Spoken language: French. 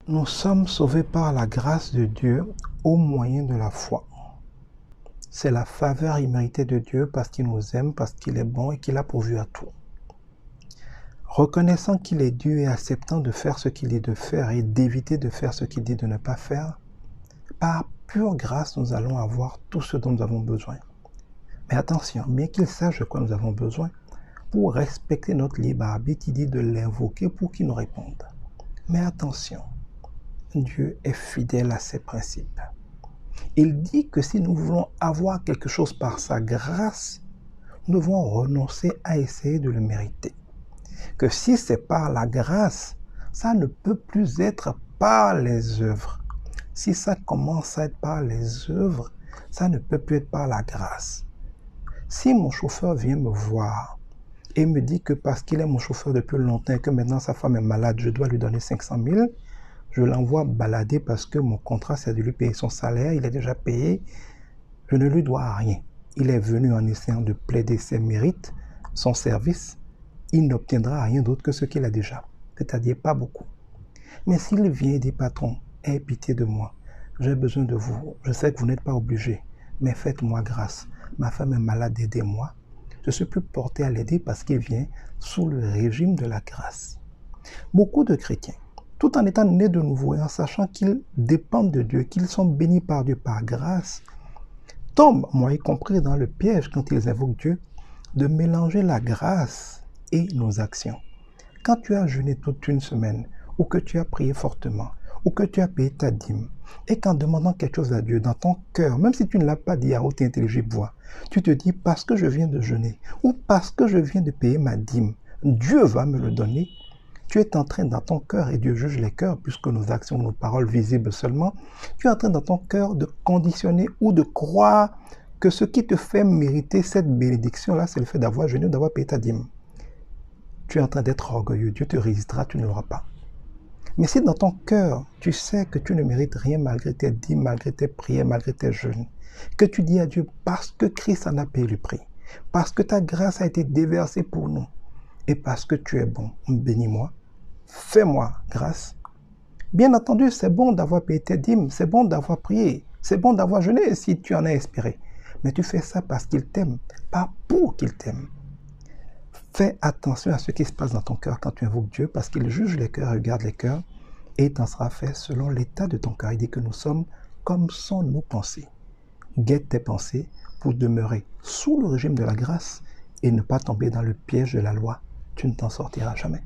Nous sommes sauvés par la grâce de Dieu au moyen de la foi. C'est la faveur imméritée de Dieu parce qu'il nous aime, parce qu'il est bon et qu'il a pourvu à tout. Reconnaissant qu'il est Dieu et acceptant de faire ce qu'il dit de faire et d'éviter de faire ce qu'il dit de ne pas faire, par pure grâce, nous allons avoir tout ce dont nous avons besoin. Mais attention, bien qu'il sache de quoi nous avons besoin, pour respecter notre libre arbitre, il dit de l'invoquer pour qu'il nous réponde. Mais attention, Dieu est fidèle à ses principes. Il dit que si nous voulons avoir quelque chose par sa grâce, nous devons renoncer à essayer de le mériter. Que si c'est par la grâce, ça ne peut plus être par les œuvres. Si ça commence à être par les œuvres, ça ne peut plus être par la grâce. Si mon chauffeur vient me voir et me dit que parce qu'il est mon chauffeur depuis longtemps et que maintenant sa femme est malade, je dois lui donner 500 000, je l'envoie balader parce que mon contrat, c'est de lui payer son salaire, il est déjà payé, je ne lui dois rien. Il est venu en essayant de plaider ses mérites, son service, il n'obtiendra rien d'autre que ce qu'il a déjà, c'est-à-dire pas beaucoup. Mais s'il vient et dit, patron, aie pitié de moi, j'ai besoin de vous, je sais que vous n'êtes pas obligé, mais faites-moi grâce, ma femme est malade, aidez-moi, je suis plus porté à l'aider parce qu'il vient sous le régime de la grâce. Beaucoup de chrétiens, tout en étant nés de nouveau et en sachant qu'ils dépendent de Dieu, qu'ils sont bénis par Dieu par grâce, tombent, moi y compris, dans le piège quand ils invoquent Dieu, de mélanger la grâce et nos actions. Quand tu as jeûné toute une semaine, ou que tu as prié fortement, ou que tu as payé ta dîme, et qu'en demandant quelque chose à Dieu dans ton cœur, même si tu ne l'as pas dit à haute et intelligible voix, tu te dis parce que je viens de jeûner, ou parce que je viens de payer ma dîme, Dieu va me le donner. Tu es en train dans ton cœur, et Dieu juge les cœurs, puisque nos actions, nos paroles visibles seulement, tu es en train dans ton cœur de conditionner ou de croire que ce qui te fait mériter cette bénédiction-là, c'est le fait d'avoir jeûné, d'avoir payé ta dîme. Tu es en train d'être orgueilleux, Dieu te résistera, tu ne l'auras pas. Mais si dans ton cœur, tu sais que tu ne mérites rien malgré tes dîmes, malgré tes prières, malgré tes jeûnes, que tu dis à Dieu parce que Christ en a payé le prix, parce que ta grâce a été déversée pour nous, et parce que tu es bon, bénis-moi, fais-moi grâce. Bien entendu, c'est bon d'avoir payé tes dîmes, c'est bon d'avoir prié, c'est bon d'avoir jeûné si tu en as espéré. Mais tu fais ça parce qu'il t'aime, pas pour qu'il t'aime. Fais attention à ce qui se passe dans ton cœur quand tu invoques Dieu, parce qu'il juge les cœurs, regarde les cœurs, et il t'en sera fait selon l'état de ton cœur. Il dit que nous sommes comme sont nos pensées. Guette tes pensées pour demeurer sous le régime de la grâce et ne pas tomber dans le piège de la loi. Tu ne t'en sortiras jamais.